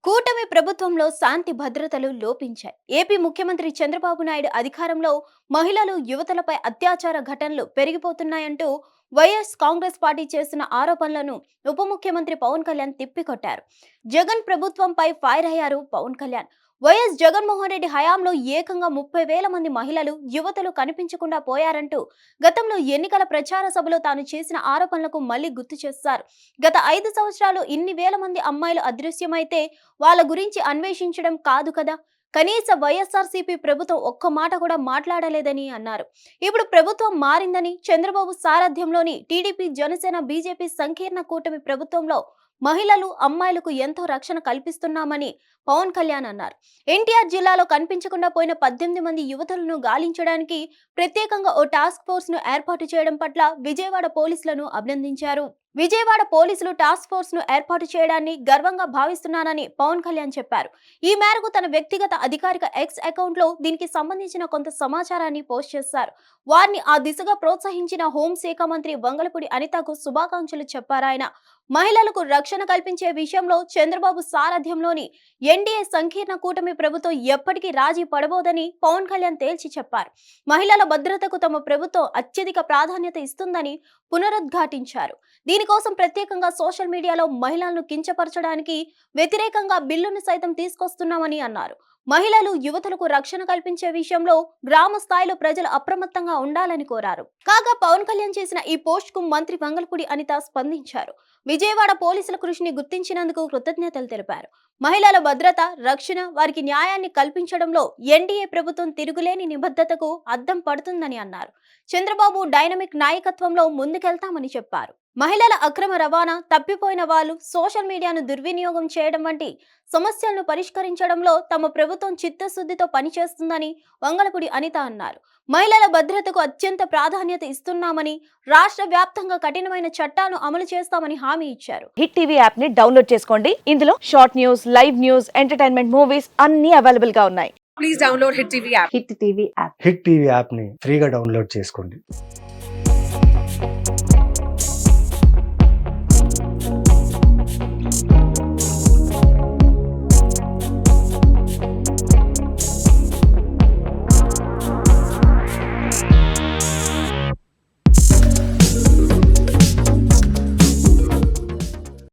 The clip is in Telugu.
కూటమి ప్రభుత్వంలో శాంతి భద్రతలు లోపించాయి. ఏపీ ముఖ్యమంత్రి చంద్రబాబు నాయుడు అధికారంలో మహిళలు, యువతలపై అత్యాచార ఘటనలు పెరిగిపోతున్నాయంటూ వైఎస్ కాంగ్రెస్ పార్టీ చేసిన ఆరోపణలను ఉప ముఖ్యమంత్రి పవన్ కళ్యాణ్ తిప్పికొట్టారు. జగన్ ప్రభుత్వంపై ఫైర్ అయ్యారు పవన్ కళ్యాణ్. వైఎస్ జగన్మోహన్ రెడ్డి హయాంలో ఏకంగా 30,000 మంది మహిళలు, యువతలు కనిపించకుండా పోయారంటూ గతంలో ఎన్నికల ప్రచార సభలో తాను చేసిన ఆరోపణలకు మళ్లీ గుర్తు చేశారు. గత 5 సంవత్సరాలు ఇన్ని వేల మంది అమ్మాయిలు అదృశ్యమైతే వాళ్ళ గురించి అన్వేషించడం కాదు కదా. కనీస వైఎస్ఆర్సీపీ ప్రభుత్వం ఒక్క మాట కూడా మాట్లాడలేదని అన్నారు. ఇప్పుడు ప్రభుత్వం మారిందని, చంద్రబాబు సారథ్యంలోని టీడీపీ, జనసేన, బీజేపీ సంకీర్ణ కూటమి ప్రభుత్వంలో మహిళలు, అమ్మాయిలకు ఎంతో రక్షణ కల్పిస్తున్నామని పవన్ కళ్యాణ్ అన్నారు. ఎన్టీఆర్ జిల్లాలో కనిపించకుండా పోయిన 18 మంది యువతులను గాలించడానికి ప్రత్యేకంగా ఓ టాస్క్ ఫోర్స్ ను ఏర్పాటు చేయడం పట్ల విజయవాడ పోలీసులను అభినందించారు. విజయవాడ పోలీసులు టాస్క్ ఫోర్స్ ను ఏర్పాటు చేయడాన్ని గర్వంగా భావిస్తున్నానని పవన్ కళ్యాణ్ చెప్పారు. ఈ మేరకు తన వ్యక్తిగత అధికారిక ఎక్స్ అకౌంట్ లో దీనికి సంబంధించిన కొంత సమాచారాన్ని పోస్ట్ చేశారు. వారిని ఆ దిశగా ప్రోత్సహించిన హోంశాఖ మంత్రి వంగలపూడి అనితకు శుభాకాంక్షలు చెప్పారాయన. మహిళలకు రక్షణ కల్పించే విషయంలో చంద్రబాబు సారథ్యంలోని ఎన్డీఏ సంకీర్ణ కూటమి ప్రభుత్వం ఎప్పటికీ రాజీ పడబోదని పవన్ కళ్యాణ్ తేల్చి చెప్పారు. మహిళల భద్రతకు తమ ప్రభుత్వం అత్యధిక ప్రాధాన్యత ఇస్తుందని పునరుద్ఘాటించారు. దీనికోసం ప్రత్యేకంగా సోషల్ మీడియాలో మహిళలను కించపరచడానికి వ్యతిరేకంగా బిల్లును సైతం తీసుకొస్తున్నామని అన్నారు. మహిళలు, యువతులకు రక్షణ కల్పించే విషయంలో గ్రామ స్థాయిలో ప్రజలు అప్రమత్తంగా ఉండాలని కోరారు. కాగా పవన్ కళ్యాణ్ చేసిన ఈ పోస్ట్ కు మంత్రి వంగలపూడి అనిత స్పందించారు. విజయవాడ పోలీసుల కృషిని గుర్తించినందుకు కృతజ్ఞతలు తెలిపారు. మహిళల భద్రత, రక్షణ, వారికి న్యాయాన్ని కల్పించడంలో ఎన్డీఏ ప్రభుత్వం తిరుగులేని నిబద్ధతకు అద్దం పడుతుందని అన్నారు. చంద్రబాబు డైనమిక్ నాయకత్వంలో ముందుకెళ్తామని చెప్పారు. మహిళల అక్రమ రవాణా, తప్పిపోయిన వాళ్ళు, సోషల్ మీడియాను దుర్వినియోగం చేయడం వంటి సమస్యలను పరిష్కరించడంలో తమ ప్రభుత్వం చిత్తశుద్ధితో పనిచేస్తుందని వంగలపూడి అనిత అన్నారు. మహిళల భద్రతకు అత్యంత ప్రాధాన్యత ఇస్తున్నామని, రాష్ట్ర వ్యాప్తంగా కఠినమైన చట్టాలను అమలు చేస్తామని హామీ ఇచ్చారు. హిట్ టీవీ యాప్ ని డౌన్లోడ్ చేసుకోండి. ఇందులో short news, live news, entertainment movies అన్ని అవైలబుల్ గా ఉన్నాయి. Please download Hit TV app. Hit TV app. Hit TV యాప్ని ఫ్రీగా డౌన్లోడ్ చేసుకోండి.